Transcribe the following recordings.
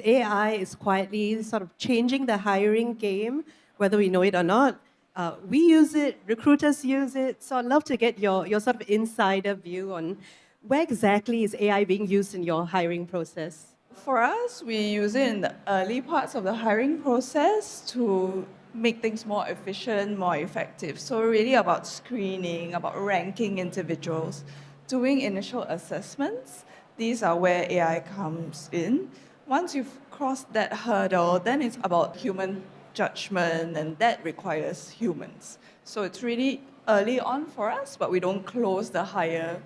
AI is quietly sort of changing the hiring game, whether we know it or not. We use it, recruiters use it. So I'd love to get your sort of insider view on where exactly is AI being used in your hiring process? For us, we use it in the early parts of the hiring process to make things more efficient, more effective. So really about screening, about ranking individuals, doing initial assessments. These are where AI comes in. Once you've crossed that hurdle, then it's about human judgment, and that requires humans. So it's really early on for us, but we don't close the hire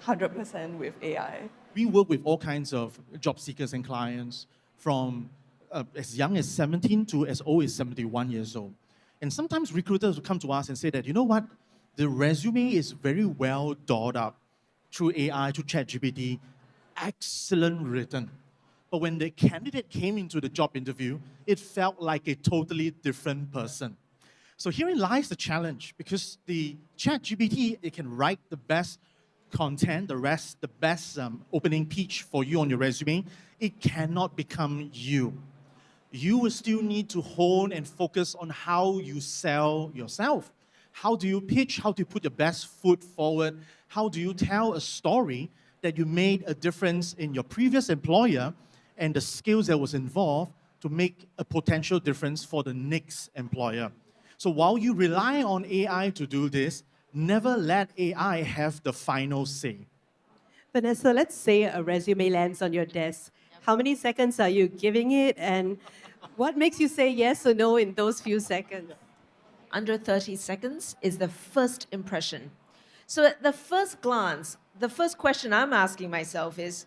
100% with AI. We work with all kinds of job seekers and clients from as young as 17 to as old as 71 years old. And sometimes recruiters will come to us and say that, you know what, the resume is very well dolled up through AI, through ChatGPT, excellent written. But when the candidate came into the job interview, it felt like a totally different person. So herein lies the challenge, because the ChatGPT, it can write the best content, the best opening pitch for you on your resume. It cannot become you. You will still need to hone and focus on how you sell yourself. How do you pitch? How do you put your best foot forward? How do you tell a story that you made a difference in your previous employer and the skills that was involved to make a potential difference for the next employer? So while you rely on AI to do this, never let AI have the final say. Vanessa, let's say a resume lands on your desk. How many seconds are you giving it? And what makes you say yes or no in those few seconds? Under 30 seconds is the first impression. So at the first glance, the first question I'm asking myself is,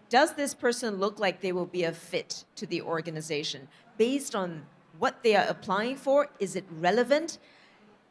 does this person look like they will be a fit to the organization? Based on what they are applying for, is it relevant?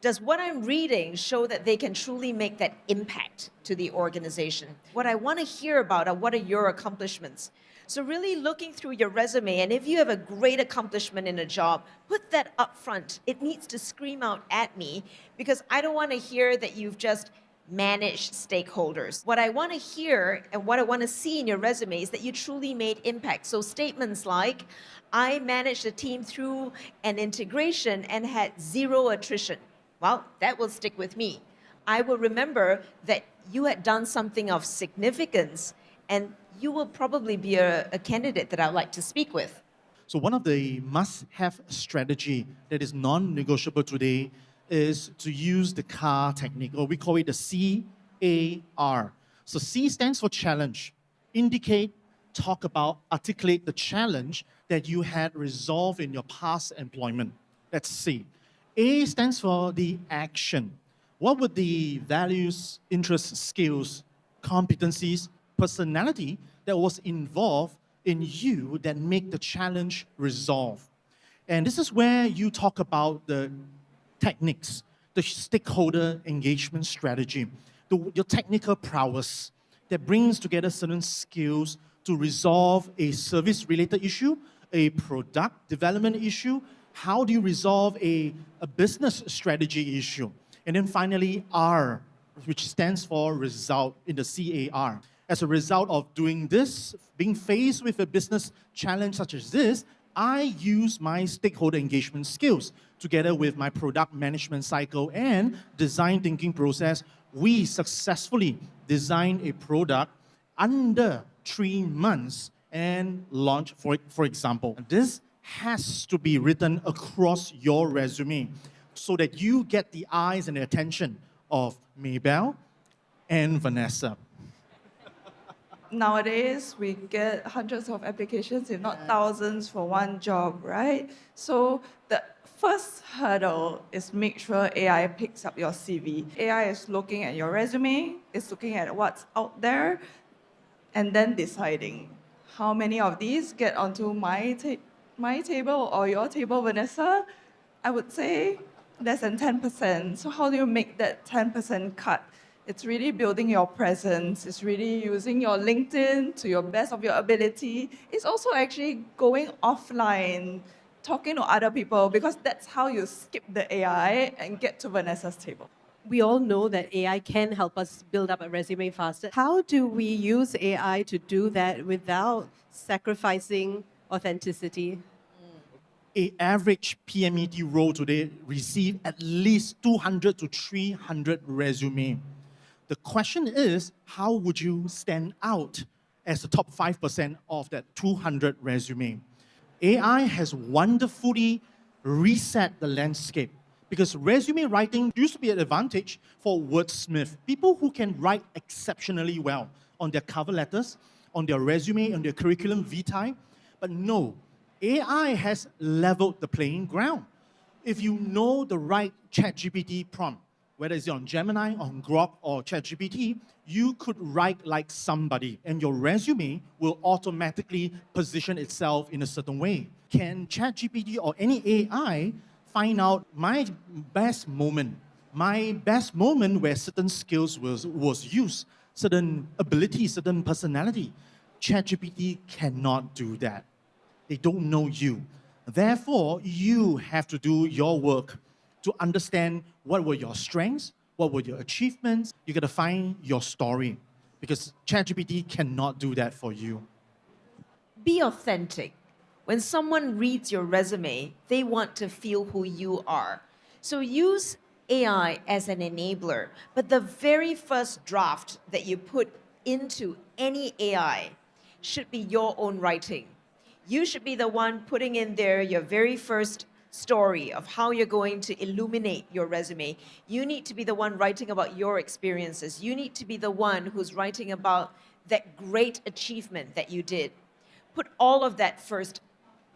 Does what I'm reading show that they can truly make that impact to the organization? What I want to hear about are what are your accomplishments. So really looking through your resume, and if you have a great accomplishment in a job, put that up front. It needs to scream out at me, because I don't want to hear that you've just managed stakeholders. What I want to hear and what I want to see in your resume is that you truly made impact. So statements like, I managed a team through an integration and had zero attrition. Well, that will stick with me. I will remember that you had done something of significance, and you will probably be a candidate that I'd like to speak with. So one of the must-have strategy that is non-negotiable today is to use the CAR technique, or we call it the CAR. So C stands for challenge. Indicate, talk about, articulate the challenge that you had resolved in your past employment. That's C. A stands for the action. What would the values, interests, skills, competencies, personality that was involved in you that make the challenge resolve? And this is where you talk about the techniques, the stakeholder engagement strategy, your technical prowess that brings together certain skills to resolve a service-related issue, a product development issue. How do you resolve a business strategy issue? And then finally, R, which stands for result in the CAR. As a result of doing this, being faced with a business challenge such as this, I use my stakeholder engagement skills together with my product management cycle and design thinking process. We successfully designed a product under 3 months and launched, for example. This has to be written across your resume so that you get the eyes and the attention of Maybelle and Vanessa. Nowadays, we get hundreds of applications, if not thousands, for one job, right? So the first hurdle is make sure AI picks up your CV. AI is looking at your resume, it's looking at what's out there, and then deciding how many of these get onto my table or your table, Vanessa. I would say less than 10%. So how do you make that 10% cut? It's really building your presence. It's really using your LinkedIn to your best of your ability. It's also actually going offline, talking to other people, because that's how you skip the AI and get to Vanessa's table. We all know that AI can help us build up a resume faster. How do we use AI to do that without sacrificing authenticity. A average PMET role today receive at least 200 to 300 resume. The question is, how would you stand out as the top 5% of that 200 resume? AI has wonderfully reset the landscape because resume writing used to be an advantage for wordsmith, people who can write exceptionally well on their cover letters, on their resume, on their curriculum vitae. But no, AI has leveled the playing ground. If you know the right ChatGPT prompt, whether it's on Gemini, on Grok, or ChatGPT, you could write like somebody, and your resume will automatically position itself in a certain way. Can ChatGPT or any AI find out my best moment where certain skills was used, certain ability, certain personality? ChatGPT cannot do that. They don't know you. Therefore, you have to do your work to understand what were your strengths, what were your achievements. You got to find your story because ChatGPT cannot do that for you. Be authentic. When someone reads your resume, they want to feel who you are. So use AI as an enabler, but the very first draft that you put into any AI should be your own writing. You should be the one putting in there your very first story of how you're going to illuminate your resume. You need to be the one writing about your experiences. You need to be the one who's writing about that great achievement that you did. Put all of that first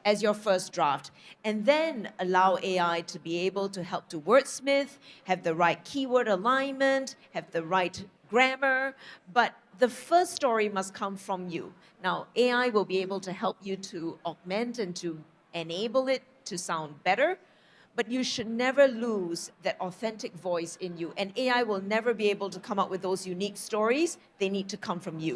as your first draft, and then allow AI to be able to help to wordsmith, have the right keyword alignment, have the right grammar, but the first story must come from you. Now, AI will be able to help you to augment and to enable it to sound better, but you should never lose that authentic voice in you. And AI will never be able to come up with those unique stories. They need to come from you.